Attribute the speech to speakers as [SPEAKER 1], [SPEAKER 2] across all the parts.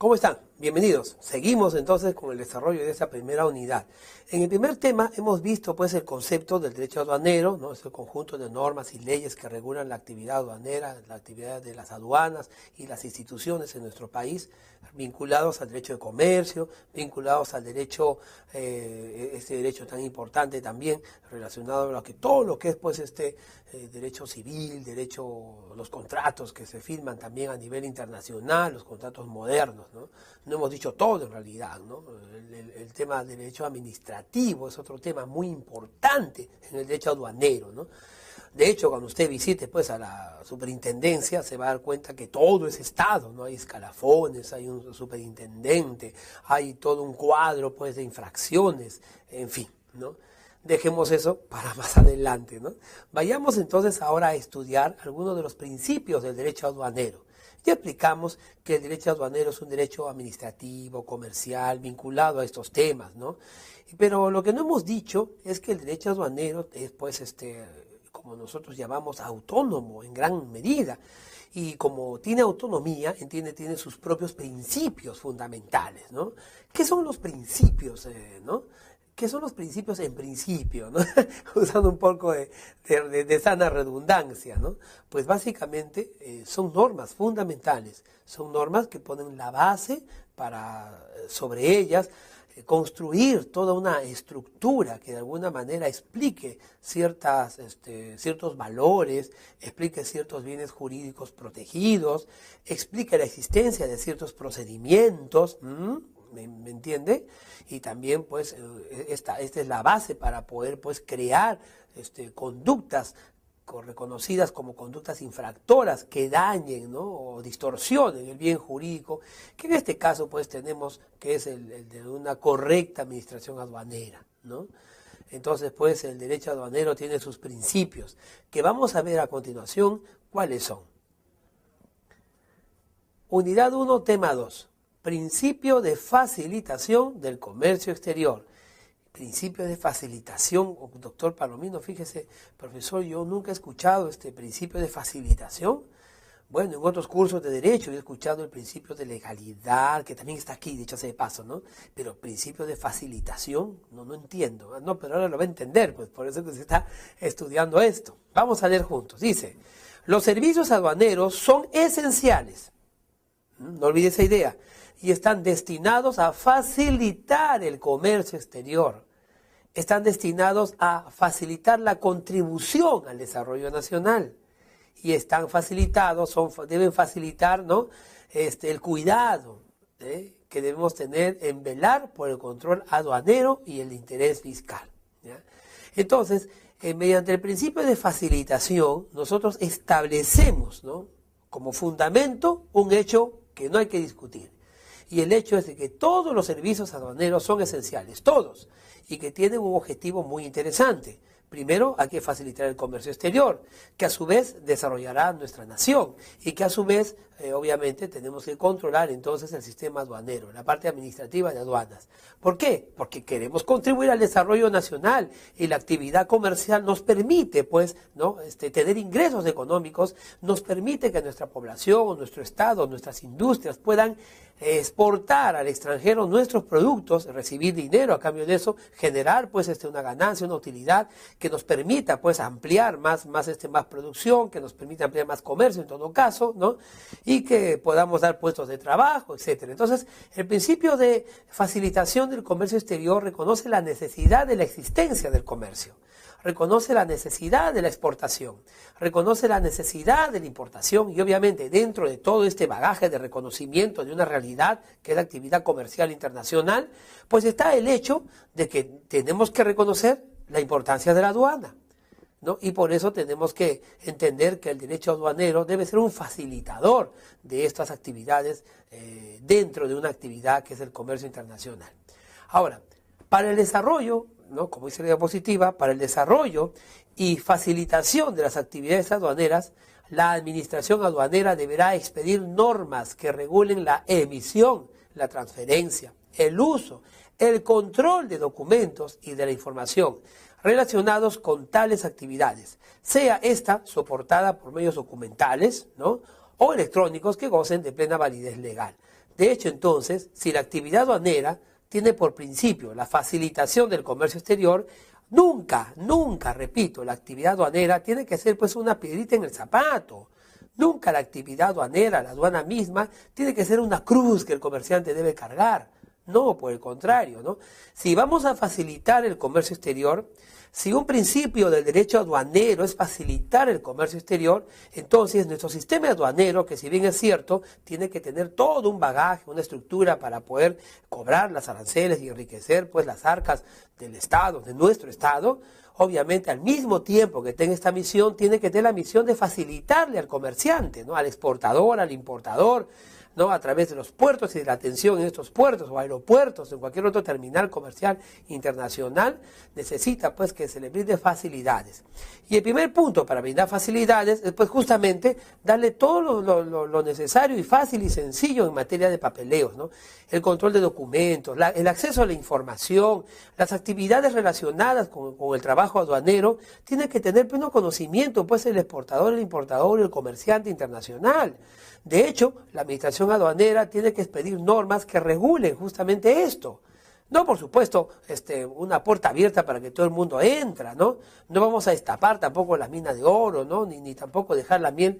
[SPEAKER 1] ¿Cómo están? Bienvenidos. Seguimos entonces con el desarrollo de esta primera unidad. En el primer tema hemos visto pues el concepto del derecho aduanero, ¿no? Es el conjunto de normas y leyes que regulan la actividad aduanera, la actividad de las aduanas y las instituciones en nuestro país, vinculados al derecho de comercio, vinculados al derecho, este derecho tan importante también, relacionado a todo lo que es pues derecho civil, los contratos que se firman también a nivel internacional, los contratos modernos, ¿no? No hemos dicho todo en realidad, ¿no? El tema del derecho administrativo es otro tema muy importante en el derecho aduanero, ¿no? De hecho, cuando usted visite pues a la superintendencia se va a dar cuenta que todo es Estado, ¿no? Hay escalafones, hay un superintendente, hay todo un cuadro pues de infracciones, en fin, ¿no? Dejemos eso para más adelante, ¿no? Vayamos entonces ahora a estudiar algunos de los principios del derecho aduanero. Ya explicamos que el derecho aduanero es un derecho administrativo, comercial, vinculado a estos temas, ¿no? Pero lo que no hemos dicho es que el derecho aduanero es, pues, como nosotros llamamos, autónomo en gran medida. Y como tiene autonomía, tiene sus propios principios fundamentales, ¿no? ¿Qué son los principios, no? ¿Qué son los principios en principio, ¿no? Usando un poco de sana redundancia, ¿no? Pues básicamente son normas fundamentales, son normas que ponen la base para, sobre ellas, construir toda una estructura que de alguna manera explique ciertos valores, explique ciertos bienes jurídicos protegidos, explique la existencia de ciertos procedimientos, ¿me entiende? Y también pues esta es la base para poder pues crear conductas reconocidas como conductas infractoras que dañen, ¿no? O distorsionen el bien jurídico, que en este caso pues tenemos que es el de una correcta administración aduanera, ¿no? Entonces pues el derecho aduanero tiene sus principios, que vamos a ver a continuación cuáles son. Unidad 1, tema 2. Principio de facilitación del comercio exterior. Principio de facilitación, doctor Palomino, fíjese, profesor, yo nunca he escuchado este principio de facilitación. Bueno, en otros cursos de derecho he escuchado el principio de legalidad, que también está aquí, dicho sea de paso, ¿no? Pero principio de facilitación, no entiendo. No, pero ahora lo va a entender, pues por eso que se está estudiando esto. Vamos a leer juntos. Dice, los servicios aduaneros son esenciales. No olvide esa idea. Y están destinados a facilitar el comercio exterior. Están destinados a facilitar la contribución al desarrollo nacional. Y están facilitados, deben facilitar, ¿no? El cuidado que debemos tener en velar por el control aduanero y el interés fiscal, ¿ya? Entonces, mediante el principio de facilitación, nosotros establecemos, ¿no? Como fundamento un hecho que no hay que discutir. Y el hecho es de que todos los servicios aduaneros son esenciales, todos, y que tienen un objetivo muy interesante. Primero, hay que facilitar el comercio exterior, que a su vez desarrollará nuestra nación y que a su vez, obviamente, tenemos que controlar entonces el sistema aduanero, la parte administrativa de aduanas. ¿Por qué? Porque queremos contribuir al desarrollo nacional y la actividad comercial nos permite, pues, ¿no? Tener ingresos económicos, nos permite que nuestra población, nuestro Estado, nuestras industrias puedan exportar al extranjero nuestros productos, recibir dinero a cambio de eso, generar pues una ganancia, una utilidad que nos permita pues ampliar más producción, que nos permita ampliar más comercio en todo caso, ¿no? Y que podamos dar puestos de trabajo, etcétera. Entonces, el principio de facilitación del comercio exterior reconoce la necesidad de la existencia del comercio, reconoce la necesidad de la exportación, reconoce la necesidad de la importación y obviamente dentro de todo este bagaje de reconocimiento de una realidad que es la actividad comercial internacional, pues está el hecho de que tenemos que reconocer la importancia de la aduana, ¿no? Y por eso tenemos que entender que el derecho aduanero debe ser un facilitador de estas actividades dentro de una actividad que es el comercio internacional. Ahora, para el desarrollo, ¿no? Como dice la diapositiva, para el desarrollo y facilitación de las actividades aduaneras, la administración aduanera deberá expedir normas que regulen la emisión, la transferencia, el uso, el control de documentos y de la información relacionados con tales actividades, sea esta soportada por medios documentales, ¿no? O electrónicos que gocen de plena validez legal. De hecho, entonces, si la actividad aduanera tiene por principio la facilitación del comercio exterior, nunca, repito, la actividad aduanera tiene que ser pues una piedrita en el zapato. Nunca la actividad aduanera, la aduana misma, tiene que ser una cruz que el comerciante debe cargar. No, por el contrario, ¿no? Si vamos a facilitar el comercio exterior, si un principio del derecho aduanero es facilitar el comercio exterior, entonces nuestro sistema aduanero, que si bien es cierto, tiene que tener todo un bagaje, una estructura para poder cobrar las aranceles y enriquecer pues las arcas del Estado, de nuestro Estado, obviamente al mismo tiempo que tenga esta misión, tiene que tener la misión de facilitarle al comerciante, ¿no? Al exportador, al importador, ¿no? A través de los puertos y de la atención en estos puertos o aeropuertos, en cualquier otro terminal comercial internacional, necesita pues que se le brinde facilidades. Y el primer punto para brindar facilidades es pues justamente darle todo lo necesario y fácil y sencillo en materia de papeleos, ¿no? El control de documentos, el acceso a la información, las actividades relacionadas con el trabajo aduanero, tiene que tener pleno conocimiento pues el exportador, el importador y el comerciante internacional. De hecho, la administración aduanera tiene que expedir normas que regulen justamente esto. No, por supuesto, una puerta abierta para que todo el mundo entra, ¿no? No vamos a destapar tampoco las minas de oro, ¿no? Ni tampoco dejar la miel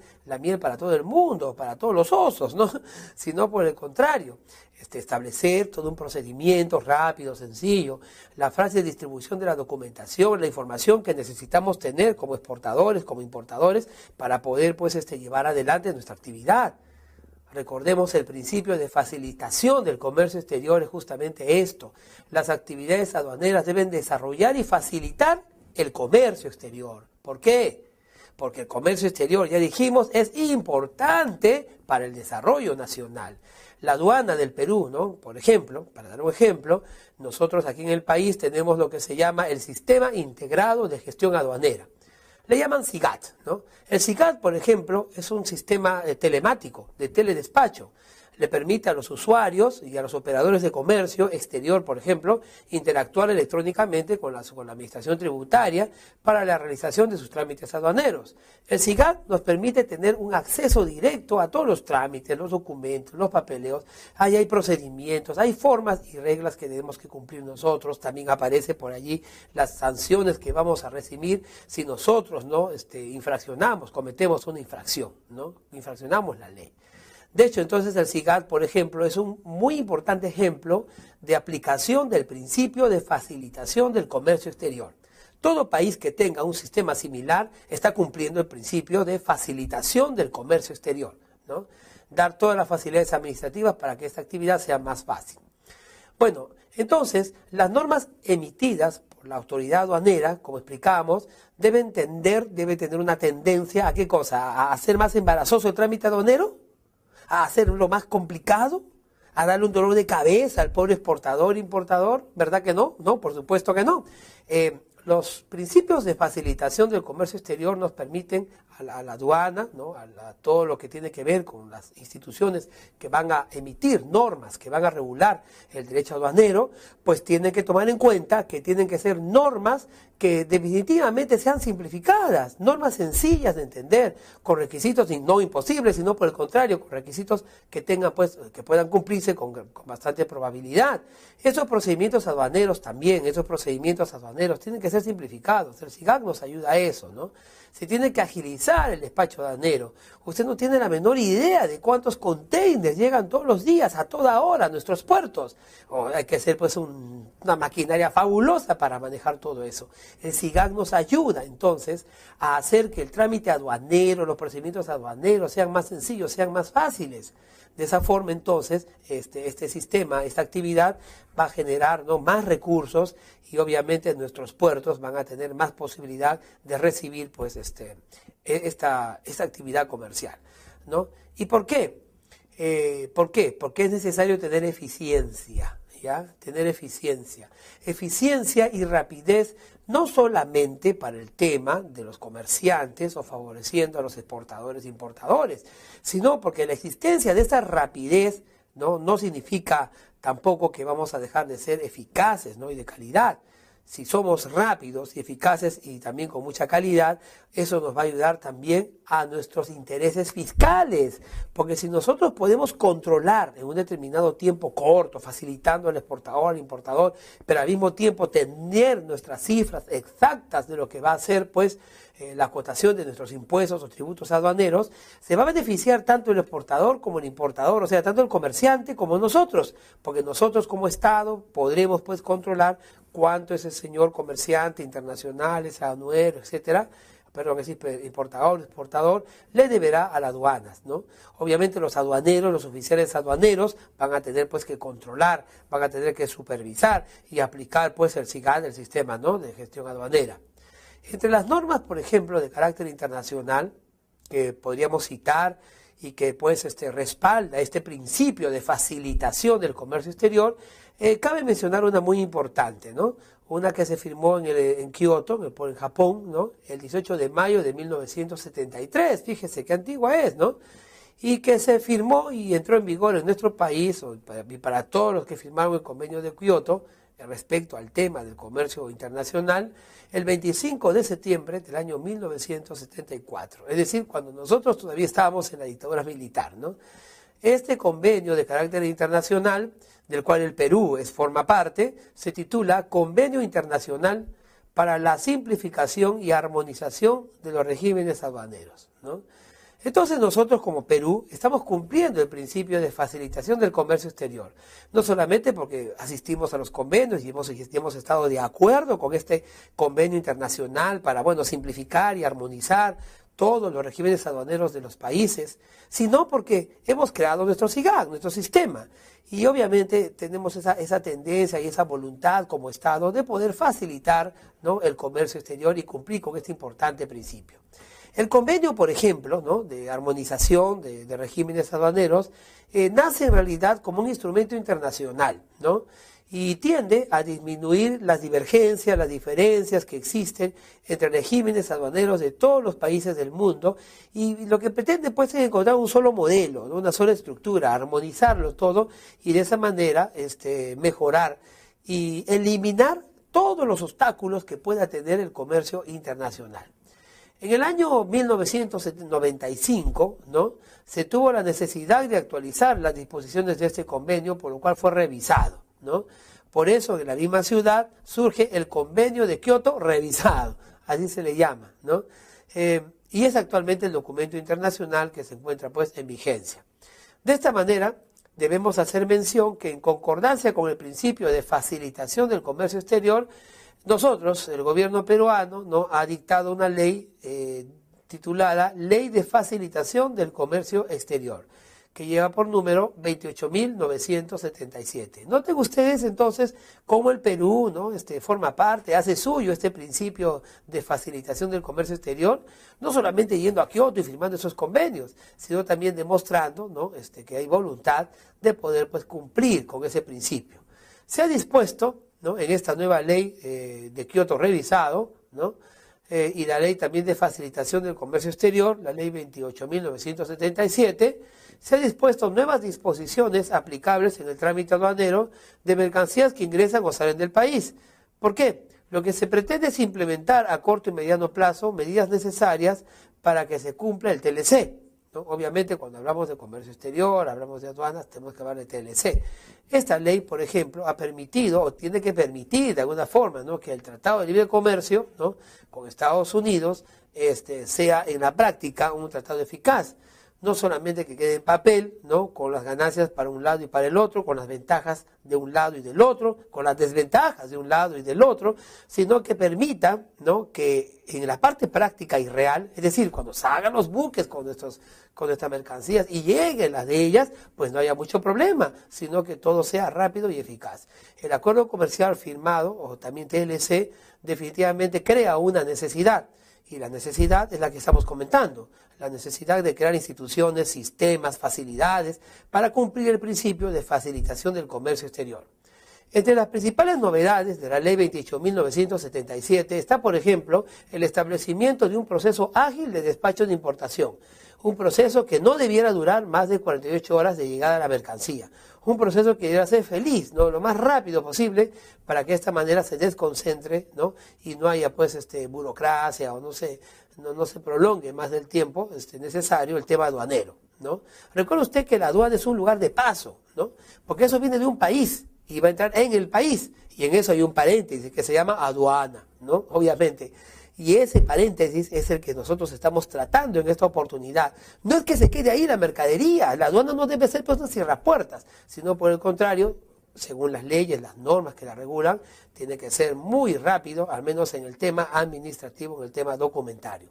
[SPEAKER 1] para todo el mundo, para todos los osos, ¿no? Sino por el contrario, establecer todo un procedimiento rápido, sencillo, la fase de distribución de la documentación, la información que necesitamos tener como exportadores, como importadores, para poder, pues, llevar adelante nuestra actividad. Recordemos el principio de facilitación del comercio exterior es justamente esto. Las actividades aduaneras deben desarrollar y facilitar el comercio exterior. ¿Por qué? Porque el comercio exterior, ya dijimos, es importante para el desarrollo nacional. La aduana del Perú, ¿no? Por ejemplo, para dar un ejemplo, nosotros aquí en el país tenemos lo que se llama el Sistema Integrado de Gestión Aduanera. Le llaman SIGAT, ¿no? El SIGAT, por ejemplo, es un sistema telemático, de teledespacho. Le permite a los usuarios y a los operadores de comercio exterior, por ejemplo, interactuar electrónicamente con la administración tributaria para la realización de sus trámites aduaneros. El SIGAT nos permite tener un acceso directo a todos los trámites, los documentos, los papeleos. Ahí hay procedimientos, hay formas y reglas que tenemos que cumplir nosotros. También aparece por allí las sanciones que vamos a recibir si nosotros no infraccionamos, cometemos una infracción, ¿no? Infraccionamos la ley. De hecho, entonces el SIGAT, por ejemplo, es un muy importante ejemplo de aplicación del principio de facilitación del comercio exterior. Todo país que tenga un sistema similar está cumpliendo el principio de facilitación del comercio exterior, ¿no? Dar todas las facilidades administrativas para que esta actividad sea más fácil. Bueno, entonces, las normas emitidas por la autoridad aduanera, como explicábamos, debe tener una tendencia a ¿qué cosa? ¿A hacer más embarazoso el trámite aduanero? ¿A hacerlo más complicado? ¿A darle un dolor de cabeza al pobre exportador, importador? ¿Verdad que no? No, por supuesto que no. Los principios de facilitación del comercio exterior nos permiten a la aduana, ¿no? a todo lo que tiene que ver con las instituciones que van a emitir normas, que van a regular el derecho aduanero, pues tienen que tomar en cuenta que tienen que ser normas que definitivamente sean simplificadas, normas sencillas de entender, con requisitos no imposibles, sino por el contrario, con requisitos que tengan, pues, que puedan cumplirse con bastante probabilidad. Esos procedimientos aduaneros también, tienen que ser simplificados. El SIGAT nos ayuda a eso, ¿no? Se tiene que agilizar el despacho aduanero. Usted no tiene la menor idea de cuántos containers llegan todos los días, a toda hora, a nuestros puertos. Hay que ser pues una maquinaria fabulosa para manejar todo eso. El SIGAT nos ayuda entonces a hacer que el trámite aduanero, los procedimientos aduaneros sean más sencillos, sean más fáciles. De esa forma entonces este sistema, esta actividad va a generar, ¿no?, más recursos y obviamente nuestros puertos van a tener más posibilidad de recibir pues esta actividad comercial, ¿no? ¿Y por qué? ¿Por qué? Porque es necesario tener eficiencia, ¿ya? Tener eficiencia. Eficiencia y rapidez no solamente para el tema de los comerciantes o favoreciendo a los exportadores e importadores, sino porque la existencia de esta rapidez no significa tampoco que vamos a dejar de ser eficaces, ¿no?, y de calidad, si somos rápidos y eficaces y también con mucha calidad, eso nos va a ayudar también a nuestros intereses fiscales, porque si nosotros podemos controlar en un determinado tiempo corto, facilitando al exportador, al importador, pero al mismo tiempo tener nuestras cifras exactas de lo que va a ser pues la cotación de nuestros impuestos o tributos aduaneros, se va a beneficiar tanto el exportador como el importador, o sea, tanto el comerciante como nosotros, porque nosotros como Estado podremos pues controlar cuánto ese señor comerciante internacional, ese aduanero, etcétera, perdón, ese importador, exportador, le deberá a las aduanas, ¿no? Obviamente los aduaneros, los oficiales aduaneros van a tener pues que controlar, van a tener que supervisar y aplicar pues el SIGAD, el sistema, ¿no?, de gestión aduanera. Entre las normas, por ejemplo, de carácter internacional, que podríamos citar y que pues respalda este principio de facilitación del comercio exterior, cabe mencionar una muy importante, ¿no? Una que se firmó en Kioto, en Japón, ¿no?, el 18 de mayo de 1973, fíjese qué antigua es, ¿no? Y que se firmó y entró en vigor en nuestro país, y para todos los que firmaron el convenio de Kioto, respecto al tema del comercio internacional, el 25 de septiembre del año 1974, es decir, cuando nosotros todavía estábamos en la dictadura militar, ¿no? Este convenio de carácter internacional, del cual el Perú forma parte, se titula Convenio Internacional para la Simplificación y Armonización de los Regímenes Aduaneros, ¿no? Entonces nosotros como Perú estamos cumpliendo el principio de facilitación del comercio exterior, no solamente porque asistimos a los convenios y hemos estado de acuerdo con este convenio internacional para, bueno, simplificar y armonizar todos los regímenes aduaneros de los países, sino porque hemos creado nuestro SIGAD, nuestro sistema, y obviamente tenemos esa tendencia y esa voluntad como Estado de poder facilitar, ¿no?, el comercio exterior y cumplir con este importante principio. El convenio, por ejemplo, ¿no?, de armonización de regímenes aduaneros, nace en realidad como un instrumento internacional, ¿no?, y tiende a disminuir las divergencias, las diferencias que existen entre regímenes aduaneros de todos los países del mundo, y lo que pretende pues es encontrar un solo modelo, ¿no?, una sola estructura, armonizarlo todo y de esa manera mejorar y eliminar todos los obstáculos que pueda tener el comercio internacional. En el año 1995, ¿no?, se tuvo la necesidad de actualizar las disposiciones de este convenio, por lo cual fue revisado, ¿no? Por eso en la misma ciudad surge el Convenio de Kioto revisado, así se le llama, ¿no? Y es actualmente el documento internacional que se encuentra pues en vigencia. De esta manera debemos hacer mención que en concordancia con el principio de facilitación del comercio exterior, nosotros, el gobierno peruano, ¿no?, ha dictado una ley titulada Ley de Facilitación del Comercio Exterior, que lleva por número 28.977. Noten ustedes entonces cómo el Perú, ¿no?, forma parte, hace suyo este principio de facilitación del comercio exterior, no solamente yendo a Kioto y firmando esos convenios, sino también demostrando, ¿no?, que hay voluntad de poder pues cumplir con ese principio. Se ha dispuesto, ¿no?, en esta nueva ley de Kioto revisado, ¿no?, y la ley también de facilitación del comercio exterior, la ley 28.977, se han dispuesto nuevas disposiciones aplicables en el trámite aduanero de mercancías que ingresan o salen del país. ¿Por qué? Lo que se pretende es implementar a corto y mediano plazo medidas necesarias para que se cumpla el TLC, ¿no? Obviamente cuando hablamos de comercio exterior, hablamos de aduanas, tenemos que hablar de TLC. Esta ley, por ejemplo, ha permitido, o tiene que permitir de alguna forma, ¿no?, que el Tratado de Libre Comercio, ¿no?, con Estados Unidos sea en la práctica un tratado eficaz. No solamente que quede en papel, ¿no?, con las ganancias para un lado y para el otro, con las ventajas de un lado y del otro, con las desventajas de un lado y del otro, sino que permita, ¿no?, que en la parte práctica y real, es decir, cuando salgan los buques con nuestras mercancías y lleguen las de ellas, pues no haya mucho problema, sino que todo sea rápido y eficaz. El acuerdo comercial firmado, o también TLC, definitivamente crea una necesidad. Y la necesidad es la que estamos comentando, la necesidad de crear instituciones, sistemas, facilidades para cumplir el principio de facilitación del comercio exterior. Entre las principales novedades de la ley 28.977 está, por ejemplo, el establecimiento de un proceso ágil de despacho de importación, un proceso que no debiera durar más de 48 horas de llegada a la mercancía. Un proceso que debe ser feliz, ¿no? Lo más rápido posible para que de esta manera se desconcentre, ¿no? Y no haya pues burocracia o no se prolongue más del tiempo necesario el tema aduanero, ¿no? Recuerde usted que la aduana es un lugar de paso, ¿no? Porque eso viene de un país y va a entrar en el país. Y en eso hay un paréntesis que se llama aduana, ¿no? Obviamente. Y ese paréntesis es el que nosotros estamos tratando en esta oportunidad. No es que se quede ahí la mercadería, la aduana no debe ser pues una cierrapuertas, sino por el contrario, según las leyes, las normas que la regulan, tiene que ser muy rápido, al menos en el tema administrativo, en el tema documentario.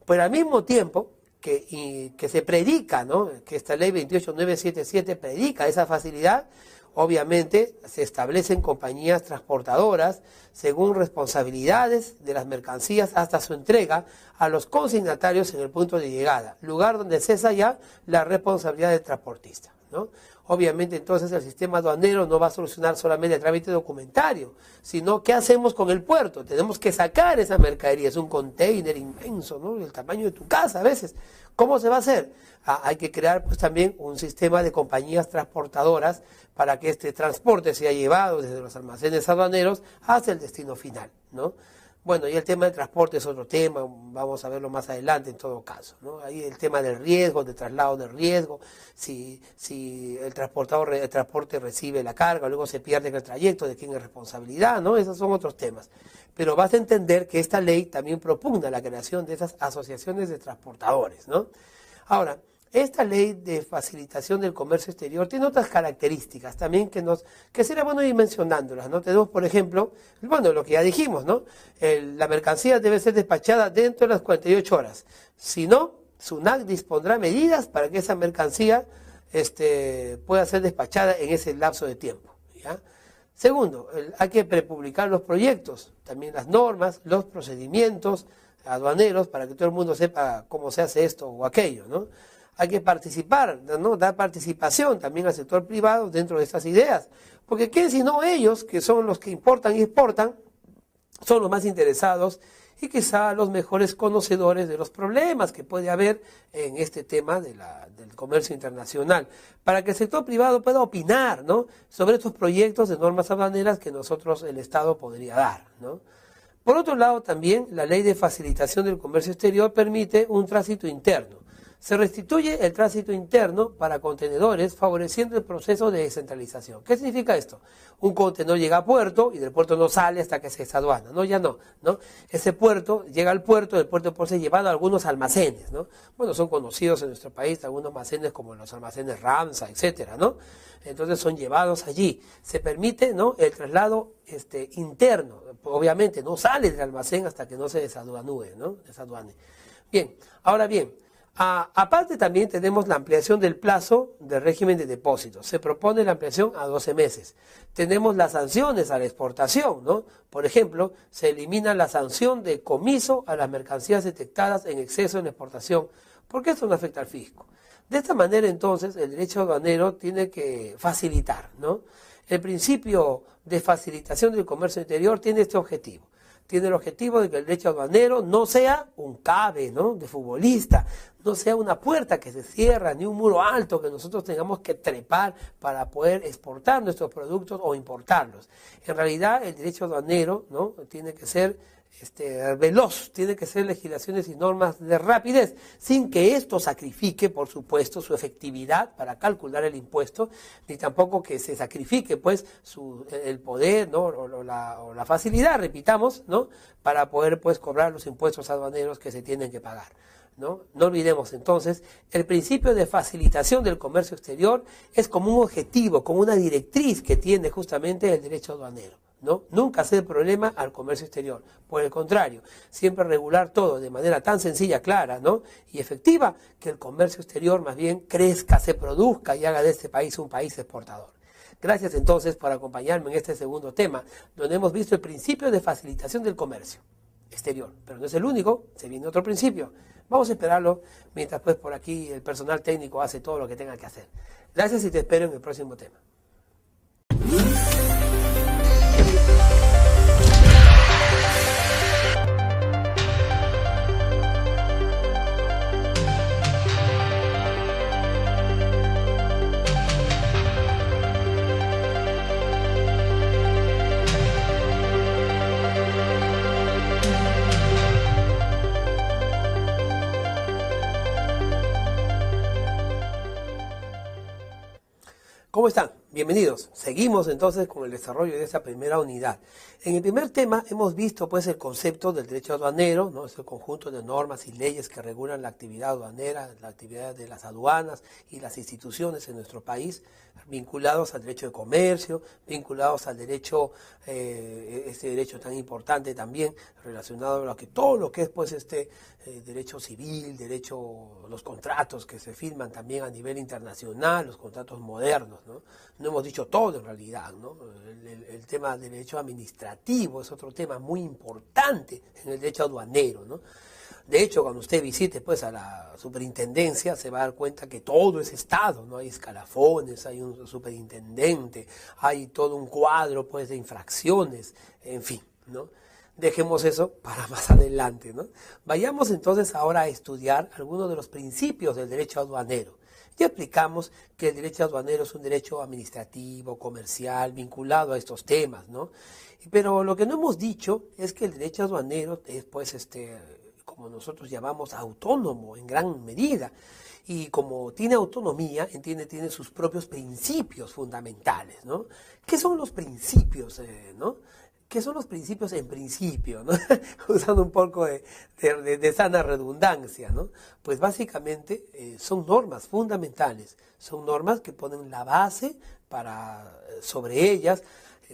[SPEAKER 1] Pero al mismo tiempo que se predica, ¿no? Que esta ley 28977 predica esa facilidad, obviamente se establecen compañías transportadoras según responsabilidades de las mercancías hasta su entrega a los consignatarios en el punto de llegada, lugar donde cesa ya la responsabilidad del transportista, ¿no? Obviamente entonces el sistema aduanero no va a solucionar solamente el trámite documentario, sino ¿qué hacemos con el puerto? Tenemos que sacar esa mercadería, es un container inmenso, ¿no? El tamaño de tu casa a veces. ¿Cómo se va a hacer? Hay que crear pues también un sistema de compañías transportadoras para que este transporte sea llevado desde los almacenes aduaneros hasta el destino final, ¿no? Bueno, y el tema del transporte es otro tema, vamos a verlo más adelante en todo caso, ¿no? Ahí el tema del riesgo, del traslado de riesgo, si el transporte recibe la carga, luego se pierde en el trayecto, de quién es responsabilidad, ¿no? Esos son otros temas. Pero vas a entender que esta ley también propugna la creación de esas asociaciones de transportadores, ¿no? Ahora, esta ley de facilitación del comercio exterior tiene otras características también que sería bueno ir mencionándolas, ¿no? Tenemos, por ejemplo, bueno, lo que ya dijimos, ¿no? La mercancía debe ser despachada dentro de las 48 horas. Si no, SUNAT dispondrá medidas para que esa mercancía pueda ser despachada en ese lapso de tiempo, ¿ya? Segundo, hay que prepublicar los proyectos, también las normas, los procedimientos aduaneros para que todo el mundo sepa cómo se hace esto o aquello, ¿no? Hay que participar, ¿no? Dar participación también al sector privado dentro de estas ideas. Porque ¿quién sino ellos, que son los que importan y exportan, son los más interesados y quizá los mejores conocedores de los problemas que puede haber en este tema del comercio internacional? Para que el sector privado pueda opinar, ¿no? Sobre estos proyectos de normas aduaneras que nosotros, el Estado, podría dar, ¿no? Por otro lado, también la ley de facilitación del comercio exterior permite un tránsito interno. Se restituye el tránsito interno para contenedores, favoreciendo el proceso de descentralización. ¿Qué significa esto? Un contenedor llega a puerto y del puerto no sale hasta que se desaduana. No, ya no, ¿no? Ese puerto llega al puerto, del puerto puede ser llevado a algunos almacenes, ¿no? Bueno, son conocidos en nuestro país algunos almacenes como los almacenes Ramsa, etcétera, ¿no? Entonces son llevados allí. Se permite, ¿no?, el traslado interno. Obviamente no sale del almacén hasta que no se desaduane, ¿no? Desaduane. Bien, ahora bien, aparte también tenemos la ampliación del plazo del régimen de depósitos. Se propone la ampliación a 12 meses. Tenemos las sanciones a la exportación, ¿no? Por ejemplo, se elimina la sanción de comiso a las mercancías detectadas en exceso en la exportación, porque esto no afecta al fisco. De esta manera, entonces, el derecho aduanero tiene que facilitar, ¿no? El principio de facilitación del comercio interior tiene este objetivo. Tiene el objetivo de que el derecho aduanero no sea un cabe, ¿no?, de futbolista, no sea una puerta que se cierra, ni un muro alto que nosotros tengamos que trepar para poder exportar nuestros productos o importarlos. En realidad, el derecho aduanero, ¿no?, tiene que ser veloz, tiene que ser legislaciones y normas de rapidez, sin que esto sacrifique, por supuesto, su efectividad para calcular el impuesto, ni tampoco que se sacrifique, pues, el poder, ¿no?, o la facilidad, repitamos, ¿no?, para poder, pues, cobrar los impuestos aduaneros que se tienen que pagar, ¿no? No olvidemos entonces, el principio de facilitación del comercio exterior es como un objetivo, como una directriz que tiene justamente el derecho aduanero, ¿no? Nunca hacer problema al comercio exterior, por el contrario, siempre regular todo de manera tan sencilla, clara, ¿no?, y efectiva, que el comercio exterior más bien crezca, se produzca y haga de este país un país exportador. Gracias entonces por acompañarme en este segundo tema, donde hemos visto el principio de facilitación del comercio exterior, pero no es el único, se viene otro principio. Vamos a esperarlo mientras pues por aquí el personal técnico hace todo lo que tenga que hacer. Gracias y te espero en el próximo tema. ¿Cómo están? Bienvenidos. Seguimos entonces con el desarrollo de esta primera unidad. En el primer tema hemos visto pues el concepto del derecho aduanero, ¿no? Es el conjunto de normas y leyes que regulan la actividad aduanera, la actividad de las aduanas y las instituciones en nuestro país, vinculados al derecho de comercio, vinculados al derecho, este derecho tan importante también, relacionado a todo lo que es pues derecho civil, los contratos que se firman también a nivel internacional, los contratos modernos, ¿no? No hemos dicho todo en realidad, ¿no? El tema del derecho administrativo es otro tema muy importante en el derecho aduanero, ¿no? De hecho, cuando usted visite pues a la superintendencia se va a dar cuenta que todo es Estado, ¿no? Hay escalafones, hay un superintendente, hay todo un cuadro pues de infracciones, en fin, ¿no? Dejemos eso para más adelante, ¿no? Vayamos entonces ahora a estudiar algunos de los principios del derecho aduanero. Ya explicamos que el derecho aduanero es un derecho administrativo, comercial, vinculado a estos temas, ¿no? Pero lo que no hemos dicho es que el derecho aduanero es pues como nosotros llamamos, autónomo en gran medida. Y como tiene autonomía, tiene sus propios principios fundamentales, ¿no? ¿Qué son los principios, no? ¿Qué son los principios en principio, ¿no? Usando un poco de sana redundancia, ¿no? Pues básicamente son normas fundamentales, son normas que ponen la base para, sobre ellas,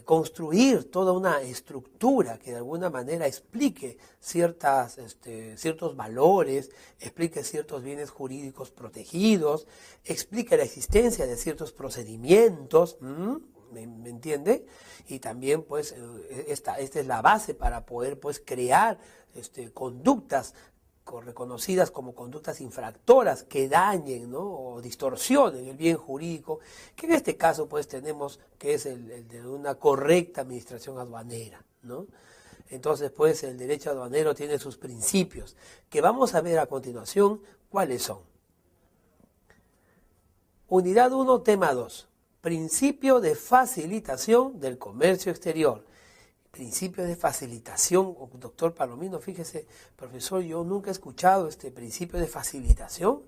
[SPEAKER 1] construir toda una estructura que de alguna manera explique ciertos valores, explique ciertos bienes jurídicos protegidos, explique la existencia de ciertos procedimientos, ¿me entiende? Y también pues esta es la base para poder pues crear conductas reconocidas como conductas infractoras que dañen, ¿no? O distorsionen el bien jurídico, que en este caso pues tenemos que es el de una correcta administración aduanera, ¿no? Entonces pues el derecho aduanero tiene sus principios, que vamos a ver a continuación cuáles son. Unidad 1, tema 2. Principio de facilitación del comercio exterior. Principio de facilitación, doctor Palomino, fíjese, profesor, yo nunca he escuchado este principio de facilitación.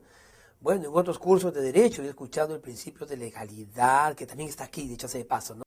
[SPEAKER 1] Bueno, en otros cursos de derecho he escuchado el principio de legalidad, que también está aquí, dicho sea de paso, ¿no?